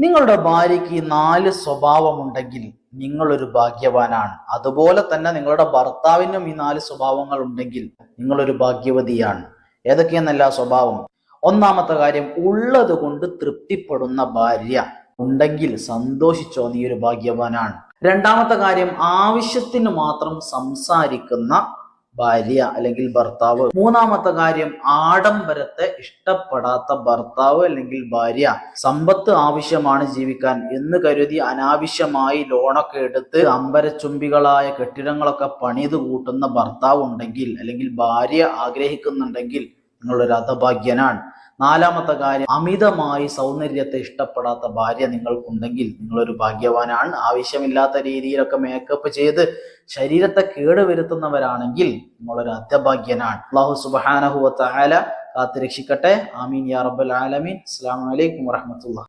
നിങ്ങളുടെ ഭാര്യയ്ക്ക് ഈ 4 സ്വഭാവമുണ്ടെങ്കിൽ നിങ്ങളൊരു ഭാഗ്യവാനാണ്. അതുപോലെ തന്നെ നിങ്ങളുടെ ഭർത്താവിനും ഈ 4 സ്വഭാവങ്ങൾ ഉണ്ടെങ്കിൽ നിങ്ങളൊരു ഭാഗ്യവതിയാണ്. ഏതൊക്കെയെന്നല്ല സ്വഭാവം? ഒന്നാമത്തെ കാര്യം, ഉള്ളത് കൊണ്ട് തൃപ്തിപ്പെടുന്ന ഭാര്യ ഉണ്ടെങ്കിൽ സന്തോഷിച്ചോ, നീ ഒരു ഭാഗ്യവാനാണ്. രണ്ടാമത്തെ കാര്യം, ആവശ്യത്തിന് മാത്രം സംസാരിക്കുന്ന ഭാര്യ അല്ലെങ്കിൽ ഭർത്താവ്. മൂന്നാമത്തെ കാര്യം, ആഡംബരത്തെ ഇഷ്ടപ്പെടാത്ത ഭർത്താവ് അല്ലെങ്കിൽ ഭാര്യ. സമ്പത്ത് ആവശ്യമാണ് ജീവിക്കാൻ എന്ന് കരുതി അനാവശ്യമായി ലോണൊക്കെ എടുത്ത് അമ്പരച്ചുംബികളായ കെട്ടിടങ്ങളൊക്കെ പണിത് കൂട്ടുന്ന ഭർത്താവ് ഉണ്ടെങ്കിൽ അല്ലെങ്കിൽ ഭാര്യ ആഗ്രഹിക്കുന്നുണ്ടെങ്കിൽ നിങ്ങളൊരു ഹതഭാഗ്യനാണ്. നാലാമത്തെ കാര്യം, അമിതമായി സൗന്ദര്യത്തെ ഇഷ്ടപ്പെടാത്ത ഭാര്യ നിങ്ങൾക്കുണ്ടെങ്കിൽ നിങ്ങളൊരു ഭാഗ്യവാനാണ്. ആവശ്യമില്ലാത്ത രീതിയിലൊക്കെ മേക്കപ്പ് ചെയ്ത് ശരീരത്തെ കേടുവരുത്തുന്നവരാണെങ്കിൽ നിങ്ങളൊരു ഹതഭാഗ്യനാണ്. അല്ലാഹു സുബ്ഹാനഹു വ തആല കാത്തുരക്ഷിക്കട്ടെ. ആമീൻ യാ റബ്ബൽ ആലമീൻ. അസ്സലാമു അലൈക്കും വറഹ്മത്തുള്ളാഹി.